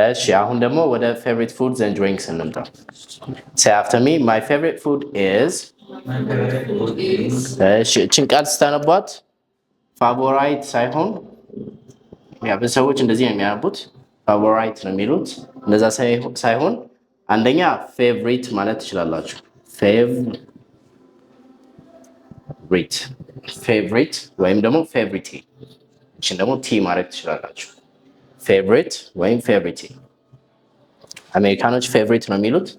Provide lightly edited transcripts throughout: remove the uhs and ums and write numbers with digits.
እሺ አሁን ደግሞ ወደ favorite foods and drinks እንምጣ። Say after me, my favorite food is እሺ እችን ቃል ስታነቧት ፋቮራይት ሳይሆን ብዙ ሰዎች እንደዚህ ነው የሚያነቡት ፋቮራይት ነው የሚሉት እንደዛ ሳይሆን አንደኛ ፌቨሪት ማለት ትችላላችሁ ፌቨሪት ወይም ደግሞ ፌቨሪቲ እችን ደግሞ ቲ ማድረግ ትችላላችሁ ፌቨሪት ወይም ፌቨሪቲ አሜሪካኖች ፌቨሪት ነው የሚሉት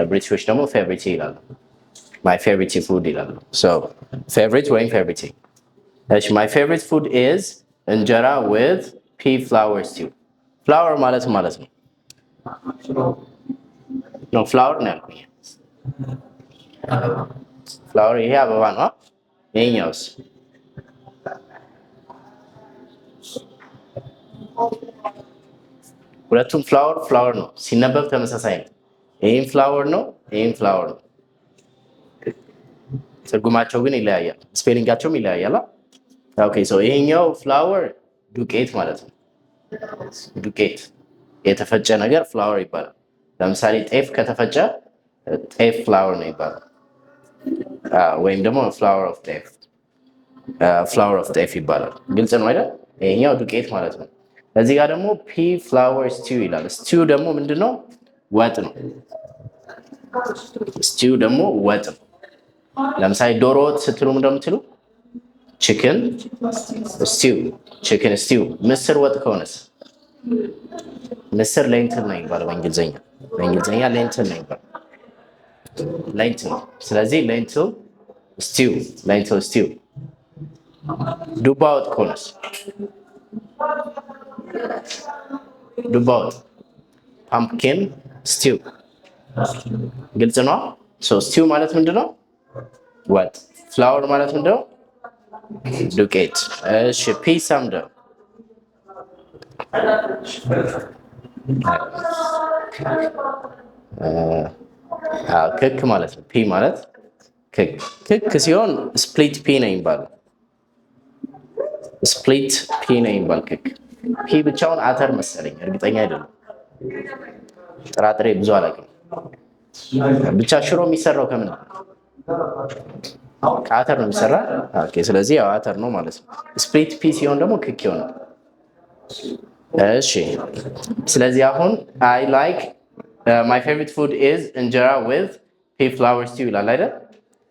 ብሪቲሾች ደግሞ ፌቨሪቲ ይላሉ my favorite food ይላሉ so favorite ወይም ፌቨሪቲ እሺ my favorite food is እንጀራ with pea flour stew flour ማለት ነው no flour ነው ያልኩኝ flour ይሄ አበባ ነው ይሄኛውስ ሁለቱም flour ነው ሲነበብ ተመሳሳይ ነው ይሄን flour ነው ይሄን flour ነው ትርጉማቸው ግን ይለያያል ስፔሊንጋቸውም ይለያያል ኦኬ ሶ ይሄኛው flour ዱቄት ማለት ነው ዱቄት የተፈጨ ነገር flour ይባላል ለምሳሌ ጤፍ ከተፈጨ ጤፍ flour ነው ይባላል ወይም ደግሞ flour of ጤፍ ይባላል ግልጽ ነው አይደል ይሄኛው ዱቄት ማለት ነው እዚህ ጋር ደግሞ pea flour stew ይላል stew ደግሞ ምንድነው ወጥ ነው stew ደግሞ ወጥ ነው ለምሳሌ ዶሮ ወጥ ስትሉ እንደምትሉ chicken stew ምስር ወጥ ከሆነስ ምስር ሌንትል ነው ይባላል በእንግሊዘኛ ሌንትል ነው ይባላል ሌንትል ስለዚህ ሌንትል stew ዱባ ወጥ ከሆነስ ዱባ ወጥ pumpkin stew ግልጽ ነው so stew ማለት ምንድነው ወጥ flour ማለት ምንድነው ዱቄት እሺ ፒሳም ደግሞ ክክ ማለት ነው ፒ ማለት ክክ ሲሆን ስፕሊት ፒ ነው የሚባለው ክክ ፒ ብቻውን አተር መሰለኝ እርግጠኛ አይደለም ጥራጥሬ ብዙ አላውቅም ብቻ ሽሮ የሚሰራው ከምን ነው ከአተር ነው የሚሰራ ኦኬ ስለዚህ ያው አተር ነው ማለት ነው ስፕሊት ፒ ሲሆን ደግሞ ክክ ይሆናል እሺ ስለዚህ አሁን I like my favorite food is እንጀራ with pea flour stew ይላል አይደል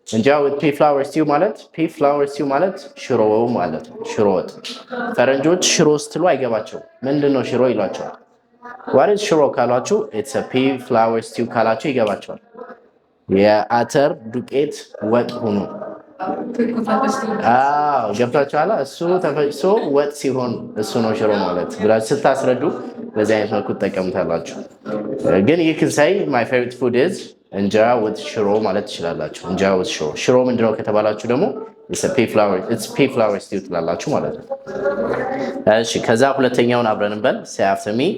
እንጀራ with pea flour stew ማለት ሽሮ ማለት ነው ሽሮ ወጥ ፈረንጆች ሽሮ ስትሉ አይገባቸው ምንድነው ሽሮ ይሏቸዋል what is ሽሮ ካሏችሁ it's a pea flour stew ካላችሁ ይገባቸዋል የአተር ዱቄት ወጥ ሆኖ ገብታችኋል እሱ ተፈጭቶ ወጥ ሲሆን እሱ ነው ሽሮ ማለት ብላችሁ ስታስረዱ በዚህ አይነት መልኩ ተጠቀምታላችሁ ግን you can say my favorite food is እንጀራ with ሽሮ ማለት ትችላላችሁ እንጀራ with ሽሮ ምንድነው ከተባላችሁ ደግሞ it's pea flour stew ትላላችሁ ማለት ነው እሺ ከዛ ሁለተኛውን አብረን እንበል say after me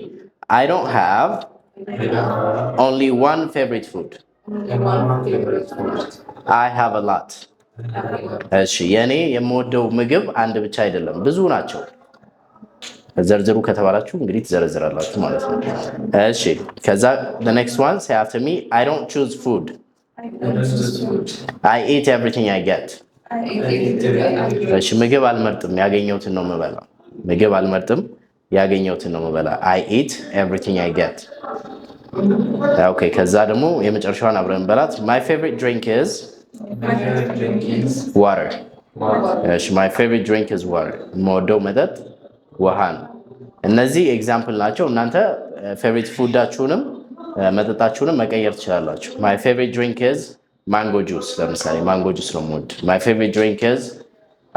I don't have only one favorite food I have a lot እሺ የኔ የምወደው ምግብ አንድ ብቻ አይደለም ብዙ ናቸው ዘርዝሩ ከተባላችሁ እንግዲህ ትዘረዝራላችሁ ማለት ነው እሺ ከዛ the next one say after me I don't choose food I eat everything I get እሺ ምግብ አልመርጥም ያገኘሁትን ነው የምበላው ምግብ አልመርጥም ያገኘሁትን ነው የምበላው I eat everything I get ኦኬ ከዛ ደግሞ የመጨረሻውን አብረን እንበላት my favorite drink is water እሺ my favorite drink is water የምወደው መጠጥ ውሃ ነው እነዚህ ኤግዛምፕል ናቸው እናንተ ፌቨሪት ፉዳችሁንም መጠጣችሁንም መቀየር ትችላላችሁ my favorite drink is mango juice ለምሳሌ mango juice ነው የምወድ my favorite drink is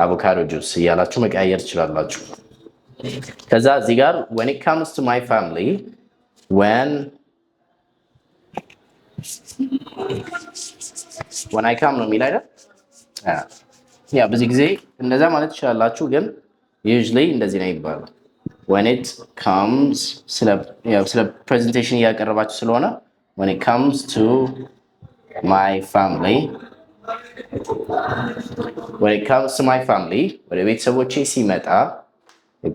avocado juice እያላችሁ መቀየር ትችላላችሁ ከዛ እዚህ ጋር when it comes to my family when I come ነው የሚል አይደል ያ ብዙ ጊዜ እንደዛ ማለት ትችላላችሁ ግን usually እንደዚህ ነው የሚባለው when it comes ስለ presentation እያቀረባችሁ ስለሆነ when it comes to my family ወደ ቤተሰቦቼ ሲመጣ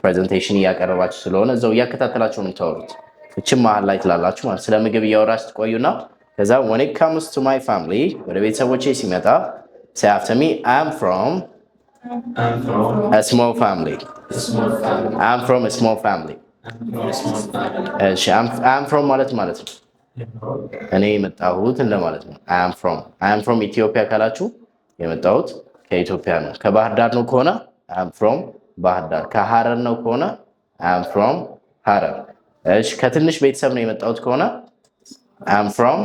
presentation እያቀረባችሁ ስለሆነ እዛው እያከታተላችሁ ነው የምታወሩት እቺ መሀል ላይ ትላላችሁ ማለት ስለ ምግብ እያወራች ትቆዩና ከዛ when it comes to my family ወደ ቤተሰቦቼ ሲመጣ say after me I'm from a small family. I'm from a small family. እሺ I'm from ማለት ነው እኔ የመጣሁት እንደማለት ነው I'm from ኢትዮጵያ ካላችሁ የመጣሁት ከኢትዮጵያ ነው ከባህር ዳር ነው ከሆነ I'm from ባህር ዳር ከሐረር ነው ከሆነ I'm from ሐረር እሺ ከትንሽ ቤተሰብ ነው የመጣሁት ከሆነ I'm from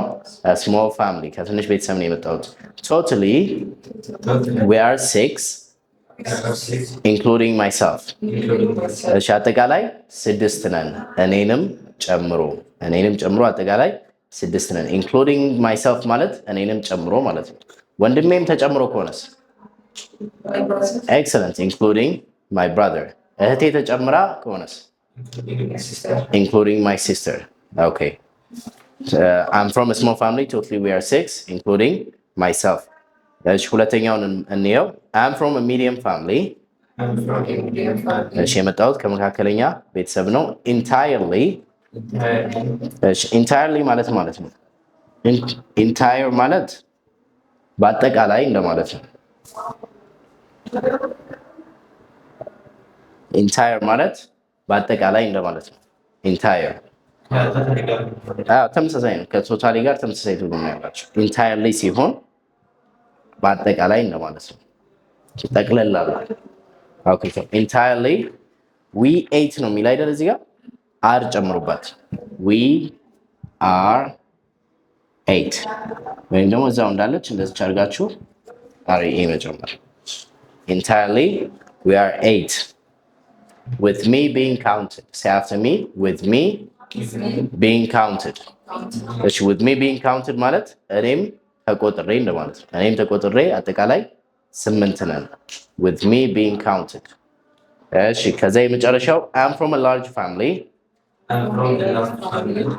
a small family ከትንሽ ቤተሰብ ነው የመጣሁት totally we are 6 including myself እሺ አጠቃላይ 6 ነን እኔንም ጨምሮ አጠቃላይ 6 ነን including myself ማለት እኔንም ጨምሮ ማለት ነው ወንድሜም ተጨምሮ ከሆነስ excellent including my brother እህቴ ተጨምራ ከሆነስ including my sister okay I'm from a small family totally we are 6 including myself እሺ ሁለተኛውን እንየው I'm from a medium family እሺ የመጣሁት ከመካከለኛ ቤተሰብ ነው entirely እሺ entirely ማለት ነው entire ማለት በአጠቃላይ እንደማለት ነው entire ማለት በአጠቃላይ እንደማለት ነው entire ተመሳሳይ ነው ከቶታሊ ጋር ተመሳሳይ ትርጉም ነው ያላቸው entirely ሲሆን በአጠቃላይ እንደማለት ነው ጠቅለል አለ ኦኬ entirely we ate ነው የሚል አይደል እዚህ ጋር አር ጨምሩበት we are 8 ወይም ደግሞ እዛው እንዳለች እንደዚህ አድርጋችሁ አር መጨመር entirely we are 8 with me being counted say after me with me being counted እሺ with me being counted ማለት እኔም ተቆጥሬ እንደማለት ነው እኔም ተቆጥሬ አጠቃላይ 8 ነን with me being counted እሺ ከዛ የመጨረሻው I'm from a large family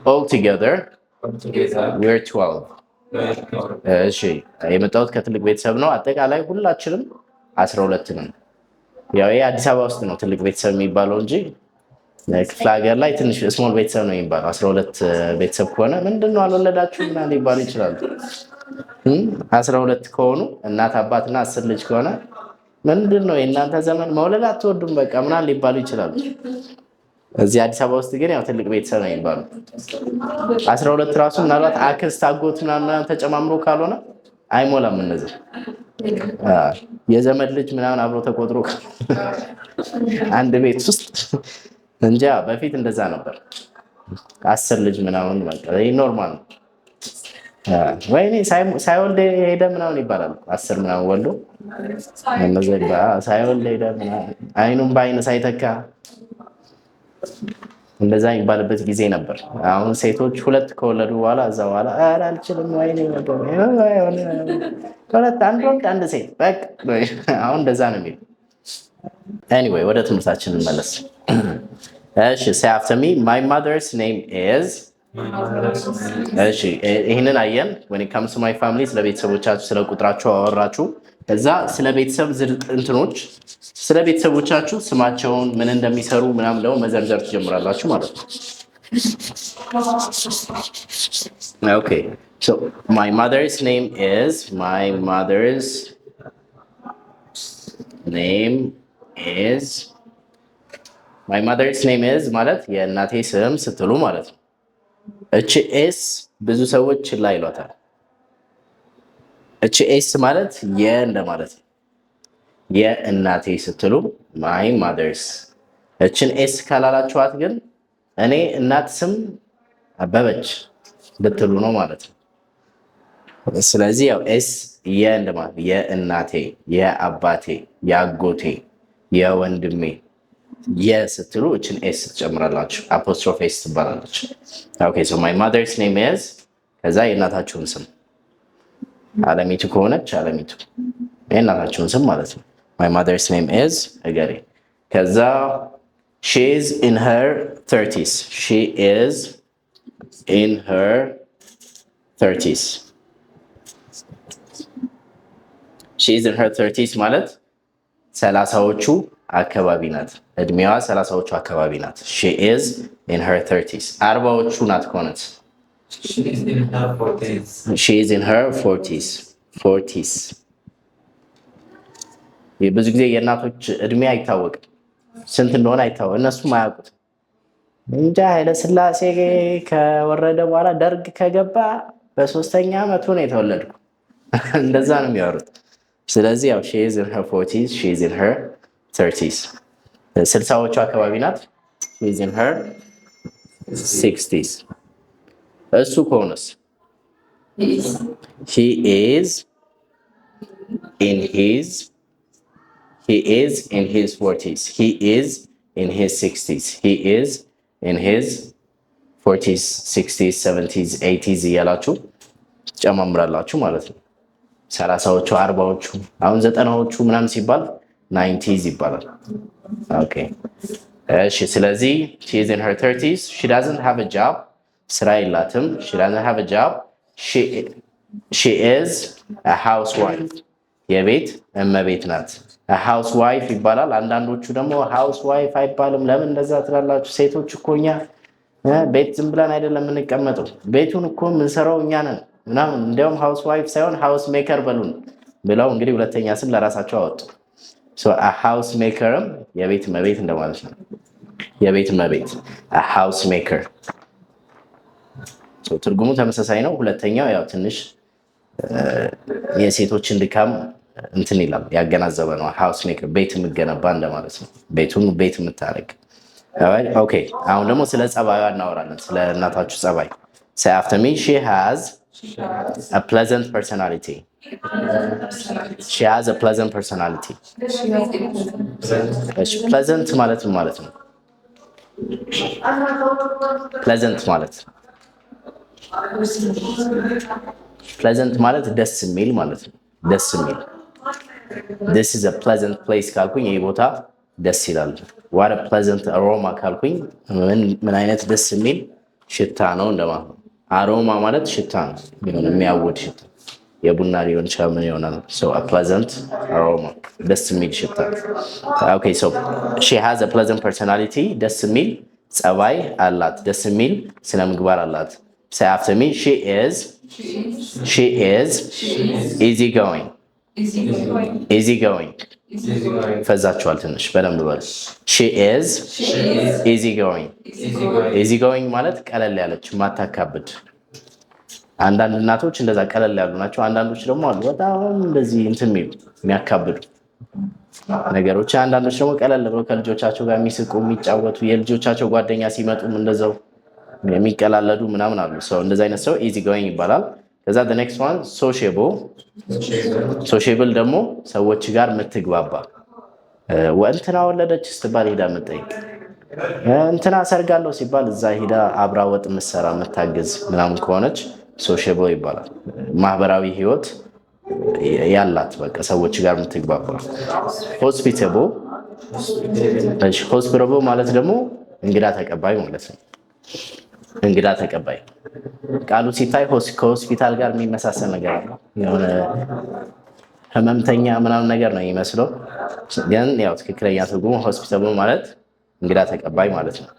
all together we're 12 እሺ የመጣሁት ከትልቅ ቤተሰብ ነው አጠቃላይ ሁላችንም 12 ነን ያው የአዲስ አበባ ውስጥ ነው ትልቅ ቤተሰብ የሚባለው እንጂ ክፍለ ሀገር ላይ ትንሽ ስሞል ቤተሰብ ነው የሚባለው 12 ቤተሰብ ከሆነ ምንድነው አልወለዳችሁ እና ሊባሉ ይችላሉ 12 ከሆኑ እናት አባትና 10 ልጅ ከሆነ ምንድነው የእናንተ ዘመን መውለድ አትወዱም በቃ ምናምን ሊባሉ ይችላሉ እዚህ አዲስ አበባ ውስጥ ግን ያው ትልቅ ቤተሰብ ነው የሚባለው 12 ራሱ ምናልባት አክስት አጎት ምናምን ተጨማምሮ ካልሆነ አይሞላም እነዚህ የዘመድ ልጅ ምናምን አብሮ ተቆጥሮ አንድ ቤት ውስጥ እንጃ በፊት እንደዛ ነበር 10 ልጅ ምናምን በቃ ይሄ ኖርማል ነው ወይኔ ሳይወልድ ሄደ ምናምን ይባላል 10 ምናምን ወልዶ እነዚህ ሳይወልድ ሄደ ምናምን አይኑን በአይን ሳይተካ እንደዛ የሚባልበት ጊዜ ነበር አሁን ሴቶች 2 ከወለዱ በኋላ እዛ በኋላ ኧረ አልችልም ወይኔ ወለድ አንድ ወንድ አንድ ሴት በቃ አሁን እንደዛ ነው የሚለው anyway ወደ ትምህርታችን እንመለስ እሺ say after me my mother's name is እሺ ይሄንን አየን when it comes to my family ስለ ቤተሰቦቻችሁ ስለ ቁጥራቸው አወራችሁ ከዛ ስለ ቤተሰብ እንትኖች ስለ ቤተሰቦቻችሁ ስማቸውን ምን እንደሚሰሩ ምናምን ደግሞ መዘርዘር ትጀምራላችሁ ማለት ነው okay so my mother's name is ማለት የእናቴ ስም ስትሉ ማለት ነው እቺ ኤስ ብዙ ሰዎች ላይ ይሏታል እቺ ኤስ ማለት እንደማለት ነው የእናቴ ስትሉ my mother's እቺን ኤስ ካላላችኋት ግን እኔ እናት ስም አበበች ልትሉ ነው ማለት ነው ስለዚህ ያው ኤስ እንደማለት የእናቴ የአባቴ የአጎቴ የወንድሜ ስትሉ እቺን ኤስ ትጨምራላችሁ apostrophe s ትባላለች okay so my mother's name is ከዛ የእናታችሁን ስም አለሚቱ ከሆነች አለሚቱ የእናታችሁን ስም ማለት ነው my mother's name is እገሌ ከዛ she is in her 30s she is in her 30s she is in her 30s ማለት 30ዎቹ አካባቢ ናት። እድሜዋ 30ዎቹ አካባቢ ናት። she is in her 30s። 40ዎቹ ናት ከሆነች she is in her 40s። ብዙ ጊዜ የእናቶች እድሜ አይታወቅም፣ ስንት እንደሆነ አይታወቅም፣ እነሱም አያውቁት። እንጃ ኃይለ ሥላሴ ከወረደ በኋላ ደርግ ከገባ በ3ኛ ዓመቱ ነው የተወለድኩ እንደዛ ነው የሚያወሩት። ስለዚህ ያው she is in her 40s she is in her 30s 60ዎቹ አካባቢ ናት። she is in her 60s። እሱ ከሆነስ he is in his 40s he is in his 60s he is in his 40s 60s 70s 80s እያላችሁ ጨማምራላችሁ ማለት ነው። 30ዎቹ 40ዎቹ አሁን 90ዎቹ ምናምን ሲባል 90s ይባላል። ኦኬ እሺ። ስለዚህ she is in her 30s she doesn't have a job ስራ የላትም she doesn't have a job she is a housewife የቤት እመቤት ናት። housewife ይባላል። አንዳንዶቹ ደግሞ housewife አይባልም። ለምን እንደዛ ትላላችሁ? ሴቶች እኮ እኛ ቤት ዝም ብለን አይደለም የምንቀመጠው፣ ቤቱን እኮ የምንሰራው እኛ ነን ምናምን። እንዲያውም housewife ሳይሆን house maker በሉን ብለው እንግዲህ ሁለተኛ ስም ለራሳቸው አወጡ። ሃውስ ሜከርም የቤት እመቤት እንደማለት ነው። የቤት እመቤት ሃውስ ሜከር ትርጉሙ ተመሳሳይ ነው። ሁለተኛው ያው ትንሽ የሴቶችን ድካም እንትን ይላል፣ ያገናዘበ ነው። ሃውስ ሜከር ቤት የምገነባ እንደማለት ነው። ቤቱን ቤት የምታደርግ። ኦኬ አሁን ደግሞ ስለ ጸባዩ እናወራለን፣ ስለ እናታችሁ ጸባይ። say after me she has a pleasant personality she has a pleasant personality pleasant ማለት ምን ማለት ነው? pleasant ማለት ደስ የሚል ማለት ነው። ደስ የሚል this is a pleasant place ካልኩኝ ይሄ ቦታ ደስ ይላል። what a pleasant aroma ካልኩኝ ምን አይነት ደስ የሚል ሽታ ነው እንደማለት ነው። አሮማ ማለት ሽታ ነው፣ የሚያውድ ሽታ የቡና ሊሆን ይችላል፣ ምን ይሆናል። so a pleasant aroma ደስ የሚል ሽታ። okay so she has a pleasant personality ደስ የሚል ጸባይ አላት፣ ደስ የሚል ስነ ምግባር አላት። say after me she is easygoing ፈዛችኋል ትንሽ በደንብ በሉ። she is easygoing ማለት ቀለል ያለች ማታካብድ። አንዳንድ እናቶች እንደዛ ቀለል ያሉ ናቸው። አንዳንዶች ደግሞ አሉ በጣም እንደዚህ እንትን የሚያካብዱ ነገሮች። አንዳንዶች ደግሞ ቀለል ብለው ከልጆቻቸው ጋር የሚስቁ የሚጫወቱ፣ የልጆቻቸው ጓደኛ ሲመጡም እንደዛው የሚቀላለዱ ምናምን አሉ። ሰው እንደዛ አይነት ሰው easygoing ይባላል። ከዛ the next one sociable ደግሞ ሰዎች ጋር የምትግባባ። እንትና ወለደች ስትባል ሄዳ የምትጠይቅ፣ እንትና ሰርጋለሁ ሲባል እዛ ሄዳ አብራ ወጥ የምትሰራ የምታግዝ ምናምን ከሆነች sociable ይባላል። ማህበራዊ ህይወት ያላት በቃ ሰዎች ጋር የምትግባባ። hospitable ማለት ደግሞ እንግዳ ተቀባይ ማለት ነው። እንግዳ ተቀባይ ቃሉ ሲታይ ከሆስፒታል ጋር የሚመሳሰል ነገር አለው። የሆነ ህመምተኛ ምናምን ነገር ነው የሚመስለው፣ ግን ያው ትክክለኛ ትርጉሙ hospitable ማለት እንግዳ ተቀባይ ማለት ነው።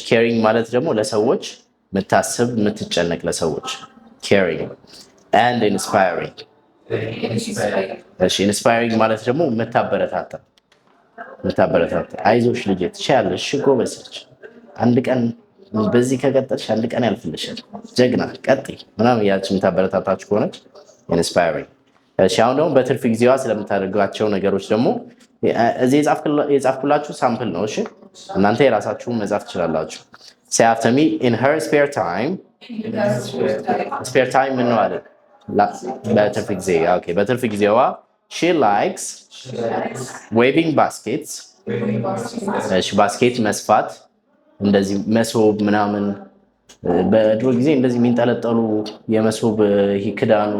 caring ማለት ደግሞ ለሰዎች የምታስብ የምትጨነቅ ለሰዎች caring and inspiring inspiring ማለት ደግሞ የምታበረታታ አይዞሽ ልጄ ትችያለሽ፣ ጎበዝ ነሽ፣ አንድ ቀን በዚህ ከቀጠልሽ አንድ ቀን ያልፍልሻል፣ ጀግና ቀጥይ ምናምን ያቺ የምታበረታታችሁ ከሆነች ኢንስፓይሪንግ። እሺ አሁን ደግሞ በትርፍ ጊዜዋ ስለምታደርጓቸው ነገሮች ደግሞ እዚህ የጻፍኩላችሁ ሳምፕል ነው። እሺ እናንተ የራሳችሁን መጻፍ ትችላላችሁ። say after me in her spare time ምን ነው አለ በትርፍ ጊዜ። ኦኬ በትርፍ ጊዜዋ she likes waving baskets ባስኬት መስፋት፣ እንደዚህ መሶብ ምናምን በድሮ ጊዜ እንደዚህ የሚንጠለጠሉ የመሶብ ክዳኑ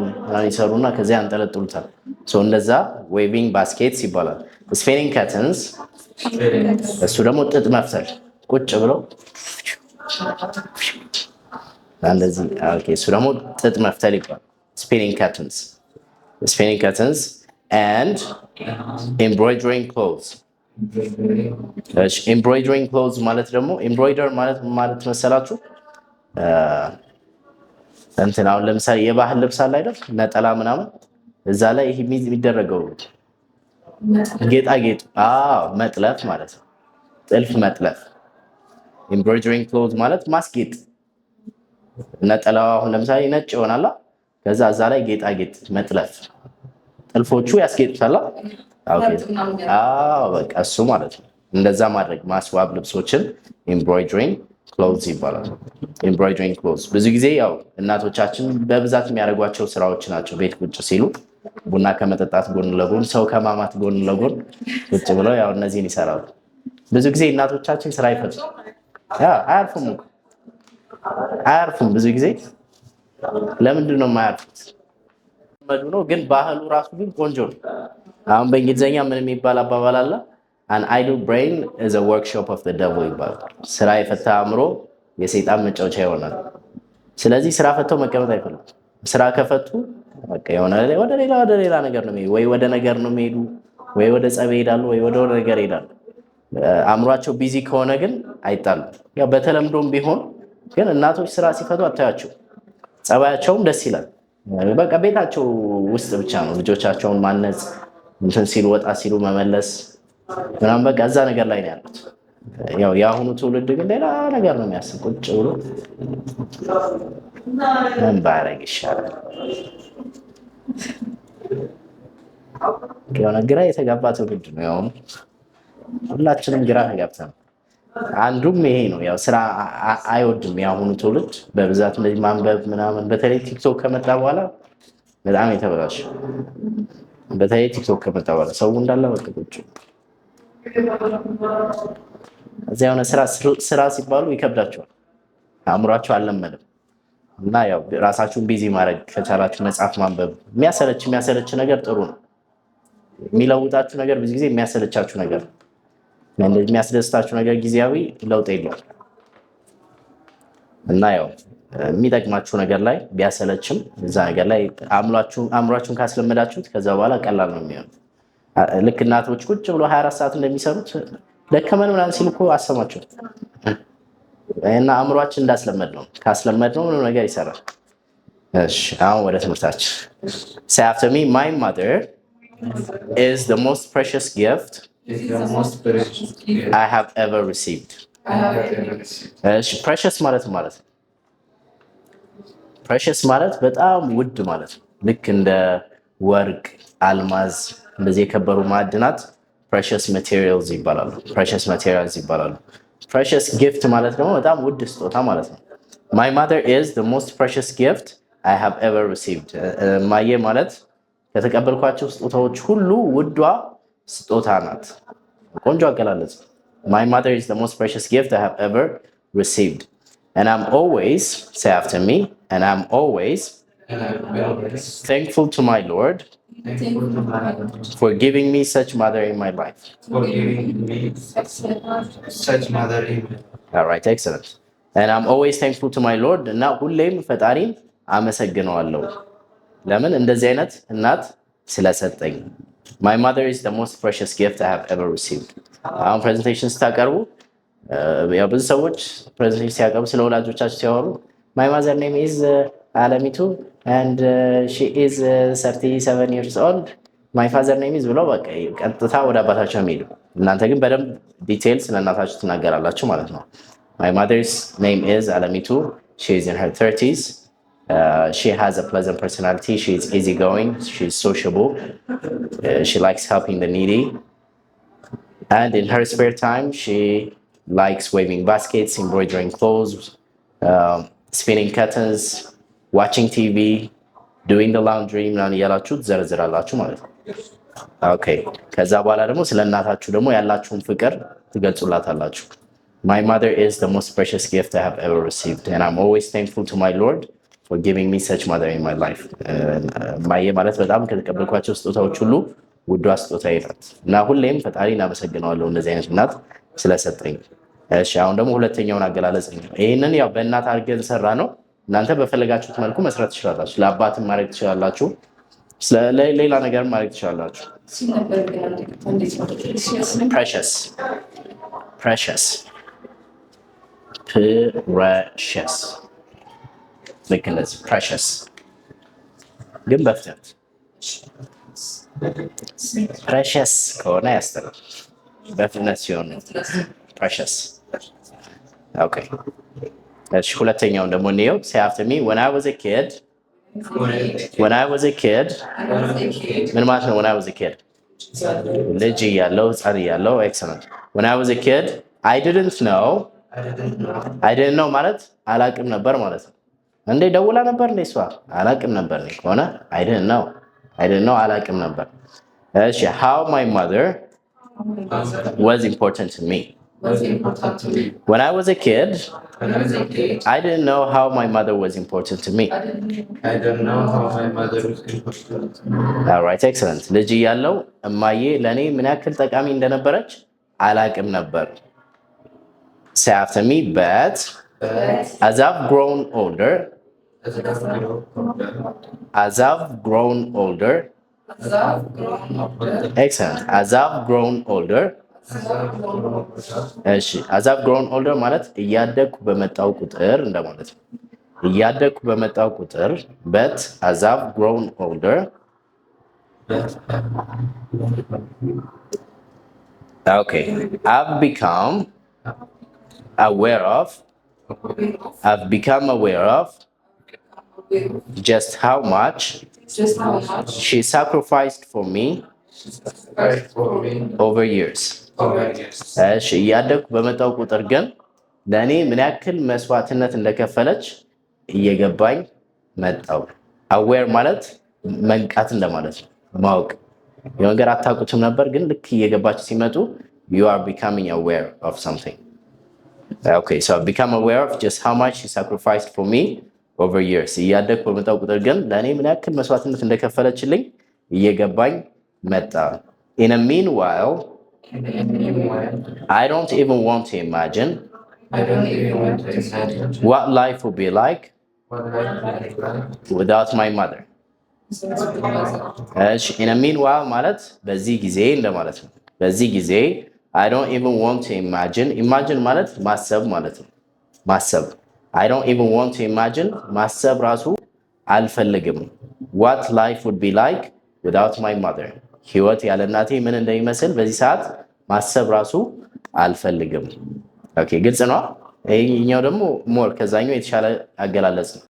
ይሰሩና ከዚያ ያንጠለጥሉታል። እንደዛ ዌቪንግ ባስኬትስ ይባላል። ስፔኒንግ ከርተንስ እሱ ደግሞ ጥጥ መፍተል፣ ቁጭ ብለው እንደዚህ። ኦኬ እሱ ደግሞ ጥጥ መፍተል ይባላል። ስፔኒንግ ከርተንስ and embroidering clothes. ኤምብሮይደሪንግ ክሎዝ ማለት ደግሞ ኤምብሮይደር ማለት መሰላችሁ እንትን አሁን ለምሳሌ የባህል ልብስ አለ አይደል? ነጠላ ምናምን እዛ ላይ ይሄ የሚደረገው ጌጣጌጥ መጥለፍ ማለት ነው። ጥልፍ መጥለፍ። ኤምብሮይደሪንግ ክሎዝ ማለት ማስጌጥ። ነጠላው አሁን ለምሳሌ ነጭ ይሆናል፣ ከዛ እዛ ላይ ጌጣጌጥ መጥለፍ፣ ጥልፎቹ ያስጌጡታል። በቃ እሱ ማለት ነው። እንደዛ ማድረግ ማስዋብ ልብሶችን ኤምብሮይደሪንግ ክሎዝ ይባላል። ኤምብሮይደሪንግ ክሎዝ ብዙ ጊዜ ያው እናቶቻችን በብዛት የሚያደርጓቸው ስራዎች ናቸው። ቤት ቁጭ ሲሉ ቡና ከመጠጣት ጎን ለጎን ሰው ከማማት ጎን ለጎን ቁጭ ብለው ያው እነዚህን ይሰራሉ። ብዙ ጊዜ እናቶቻችን ስራ ይፈቱ አያርፉም። ብዙ ጊዜ ለምንድን ነው የማያርፉት? ነው ግን ባህሉ ራሱ ግን ቆንጆ ነው። አሁን በእንግሊዝኛ ምን የሚባል አባባል አለ? an idle brain is a workshop of the devil ይባላል። ስራ የፈታ አእምሮ የሰይጣን መጫወቻ ይሆናል። ስለዚህ ስራ ፈተው መቀመጥ አይፈልጉም። ስራ ከፈቱ በቃ የሆነ ወደ ሌላ ነገር ነው የሚሄዱ፣ ወይ ወደ ነገር ነው የሚሄዱ፣ ወይ ወደ ጸብ ይሄዳሉ፣ ወይ ወደ ነገር ይሄዳሉ። አእምሯቸው ቢዚ ከሆነ ግን አይጣሉም። ያው በተለምዶም ቢሆን ግን እናቶች ስራ ሲፈቱ አታያቸው፣ ጸባያቸውም ደስ ይላል። በቃ ቤታቸው ውስጥ ብቻ ነው ልጆቻቸውን ማነጽ፣ እንትን ሲሉ ወጣ ሲሉ መመለስ ምናምን በቃ እዛ ነገር ላይ ነው ያሉት። ያው የአሁኑ ትውልድ ግን ሌላ ነገር ነው የሚያስብ። ቁጭ ብሎ ምን ባረግ ይሻላል? የሆነ ግራ የተጋባ ትውልድ ነው ያው። ሁላችንም ግራ ተጋብተን አንዱም ይሄ ነው ያው ስራ አይወድም የአሁኑ ትውልድ በብዛት እንደዚህ ማንበብ ምናምን። በተለይ ቲክቶክ ከመጣ በኋላ በጣም የተበላሸ። በተለይ ቲክቶክ ከመጣ በኋላ ሰው እንዳለ በቃ ቁጭ እዚያ የሆነ ስራ ሲባሉ ይከብዳቸዋል፣ አእምሯቸው አልለመደም። እና ያው ራሳችሁን ቢዚ ማድረግ ከቻላችሁ መጽሐፍ ማንበብ። የሚያሰለች ነገር ጥሩ ነው። የሚለውጣችሁ ነገር ብዙ ጊዜ የሚያሰለቻችሁ ነገር ነው። የሚያስደስታችሁ ነገር ጊዜያዊ ለውጥ የለውም። እና ያው የሚጠቅማችሁ ነገር ላይ ቢያሰለችም እዛ ነገር ላይ አእምሯችሁን ካስለመዳችሁት ከዛ በኋላ ቀላል ነው የሚሆነው። ልክ እናቶች ቁጭ ብሎ 24 ሰዓት እንደሚሰሩት ደከመን ምናምን ሲሉ እኮ አሰማቸው እና አእምሯችን እንዳስለመድ ነው። ካስለመድ ነው ምንም ነገር ይሰራል። እሺ አሁን ወደ ትምህርታችን። Say after me, my mother is the most precious gift I have ever received. እሺ precious ማለት ነው። precious ማለት በጣም ውድ ማለት ነው። ልክ እንደ ወርቅ፣ አልማዝ እንደዚህ የከበሩ ማዕድናት precious materials ይባላሉ። precious gift ማለት ደግሞ በጣም ውድ ስጦታ ማለት ነው። My mother is the most precious gift I have ever received. ማየ ማለት ከተቀበልኳቸው ስጦታዎች ሁሉ ውዷ ስጦታ ናት። ቆንጆ አገላለጽ። My mother is the most precious gift I have ever received. And I'm always, say after me, and I'm always thankful to my Lord for giving me such mother in my life. All right, excellent. And I'm always thankful to my Lord. እና ሁሌም ፈጣሪን አመሰግነዋለሁ። ለምን? እንደዚህ አይነት እናት ስለሰጠኝ። My mother is the most precious gift I have ever received. አሁን ፕሬዘንቴሽን ስታቀርቡ ያው ብዙ ሰዎች ፕሬዘንቴሽን ሲያቀርቡ ስለ ወላጆቻቸው ሲያወሩ My mother name is አለሚቱ and she is 37 years old. My father name is ብለው በቃ ቀጥታ ወደ አባታቸው የሚሄዱ። እናንተ ግን በደንብ ዲቴይል ስለ እናታችሁ ትናገራላችሁ ማለት ነው። My mother's name is አለሚቱ. She is in her 30s. She has a pleasant personality. She is easygoing. She is sociable. She likes helping the needy. And in her spare time, she likes waving baskets, embroidering clothes, spinning curtains, watching TV, doing the laundry ምናምን እያላችሁ ትዘረዝራላችሁ ማለት ነው። ኦኬ ከዛ በኋላ ደግሞ ስለ እናታችሁ ደግሞ ያላችሁን ፍቅር ትገልጹላታላችሁ። My mother is the most precious gift I have ever received and I'm always thankful to my Lord for giving me such mother in my life. ማየ ማለት በጣም ከተቀበልኳቸው ስጦታዎች ሁሉ ውዷ ስጦታዬ ናት እና ሁሌም ፈጣሪን አመሰግነዋለሁ እንደዚህ አይነት እናት ስለሰጠኝ። እሺ አሁን ደግሞ ሁለተኛውን አገላለጽ ነው። ይሄንን ያው በእናት አድርገን ሰራ ነው። እናንተ በፈለጋችሁት መልኩ መስራት ትችላላችሁ። ለአባትም ማድረግ ትችላላችሁ፣ ሌላ ነገር ማድረግ ትችላላችሁ። precious precious precious ልክ እንደዚህ precious ግን በፍጥነት precious ከሆነ ያስተላል በፍጥነት ሲሆን precious okay እሺ ሁለተኛውን ደግሞ እንየው say after me when I was a kid ምን ማለት ነው when I was a kid ልጅ እያለሁ ህፃን እያለሁ excellent when I was a kid I didn't know ማለት አላቅም ነበር ማለት ነው እንዴ ደውላ ነበር እንዴ እሷ አላቅም ነበር ከሆነ I didn't know አላቅም ነበር እሺ how my mother was important to me when I was a kid I didn't know how my mother was important to me all right excellent ልጅ እያለሁ እማዬ ለኔ ምን ያክል ጠቃሚ እንደነበረች አላቅም ነበር say after me but as I've grown older excellent as I've grown older እሺ as I've grown older ማለት እያደኩ በመጣው ቁጥር እንደማለት ነው እያደኩ በመጣው ቁጥር but as I've grown older okay I've become aware of just how much she sacrificed for me over years እሺ እያደኩ በመጣው ቁጥር ግን ለኔ ምን ያክል መስዋዕትነት እንደከፈለች እየገባኝ መጣው aware ማለት መንቃት እንደማለት ነው ማወቅ የነገር አታውቁትም ነበር ግን ልክ እየገባች ሲመጡ you are becoming aware of something okay so I've become aware of just how much she sacrificed for me over years እያደኩ በመጣው ቁጥር ግን ለኔ ምን ያክል መስዋዕትነት እንደከፈለችልኝ እየገባኝ መጣ in a meanwhile I don't even want to imagine what life would be like without my mother in a meanwhile ማለት በዚህ ጊዜ እንደማለት ነው በዚህ ጊዜ I don't even want to imagine ማለት ማሰብ ማለት ነው ማሰብ I don't even want to imagine ማሰብ ራሱ አልፈልግም what life would be like without my mother ህይወት ያለ እናቴ ምን እንደሚመስል በዚህ ሰዓት ማሰብ ራሱ አልፈልግም ኦኬ ግልጽ ነው ይሄኛው ደግሞ ሞር ከዛኛው የተሻለ አገላለጽ ነው